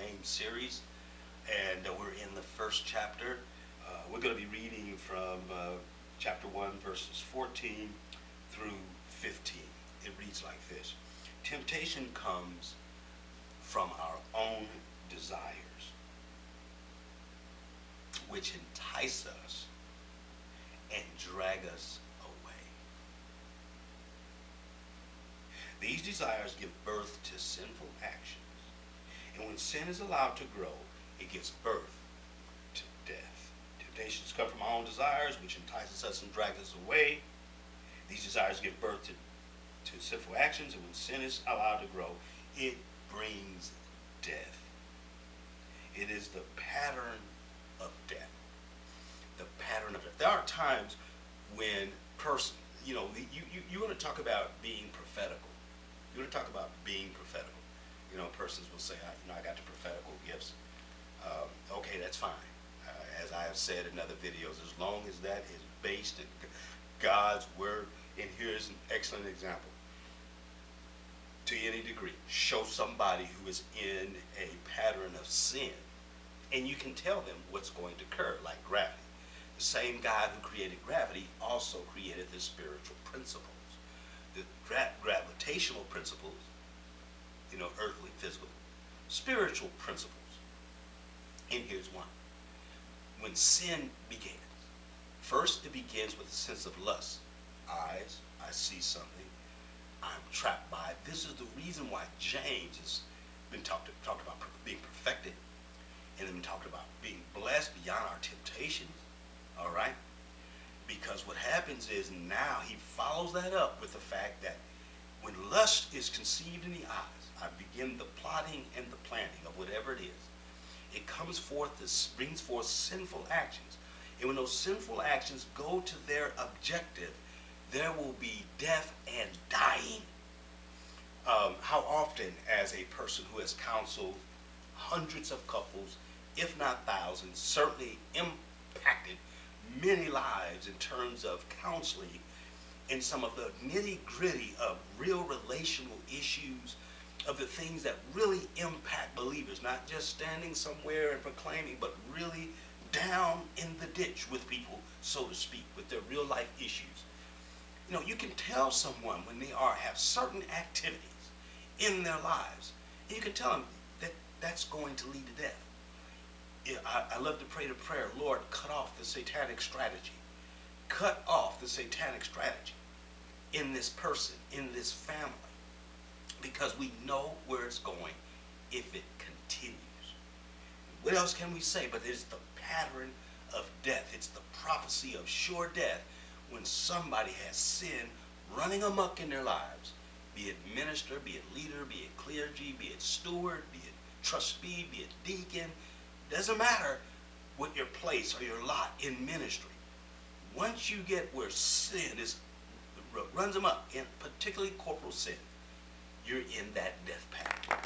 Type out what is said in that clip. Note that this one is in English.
James series, and we're in the first chapter. We're going to be reading from chapter 1, verses 14 through 15. It reads like this. Temptation comes from our own desires, which entice us and drag us away. These desires give birth to sinful actions, and when sin is allowed to grow, it gives birth to death. Temptations come from our own desires, which entices us and drags us away. These desires give birth to sinful actions, and when sin is allowed to grow, it brings death. It is the pattern of death. The pattern of death. There are times when you want to talk about being prophetical. You want to talk about being prophetical. Persons will say, I got the prophetical gifts. Okay, that's fine. As I have said in other videos, as long as that is based in God's word. And here's an excellent example. To any degree, show somebody who is in a pattern of sin, and you can tell them what's going to occur, like gravity. The same God who created gravity also created the spiritual principles. The gravitational principles, earthly, physical, spiritual principles. And here's one. When sin begins, first it begins with a sense of lust. Eyes, I see something, I'm trapped by it. This is the reason why James has been talked about being perfected, and then been talked about being blessed beyond our temptations. All right? Because what happens is now he follows that up with the fact that when lust is conceived in the eyes, I begin the plotting and the planning of whatever it is. It comes forth, this brings forth sinful actions. And when those sinful actions go to their objective, there will be death and dying. How often, as a person who has counseled hundreds of couples, if not thousands, certainly impacted many lives in terms of counseling and some of the nitty-gritty of real relational issues, of the things that really impact believers, not just standing somewhere and proclaiming, but really down in the ditch with people, so to speak, with their real life issues. You can tell someone when they have certain activities in their lives, and you can tell them that that's going to lead to death. I love to pray the prayer, Lord, cut off the satanic strategy. Cut off the satanic strategy in this person, in this family, because we know where it's going if it continues. What else can we say? But it's the pattern of death. It's the prophecy of sure death when somebody has sin running amok in their lives, be it minister, be it leader, be it clergy, be it steward, be it trustee, be it deacon. Doesn't matter what your place or your lot in ministry. Once you get where sin runs amok, in particularly corporal sin, you're in that death pattern.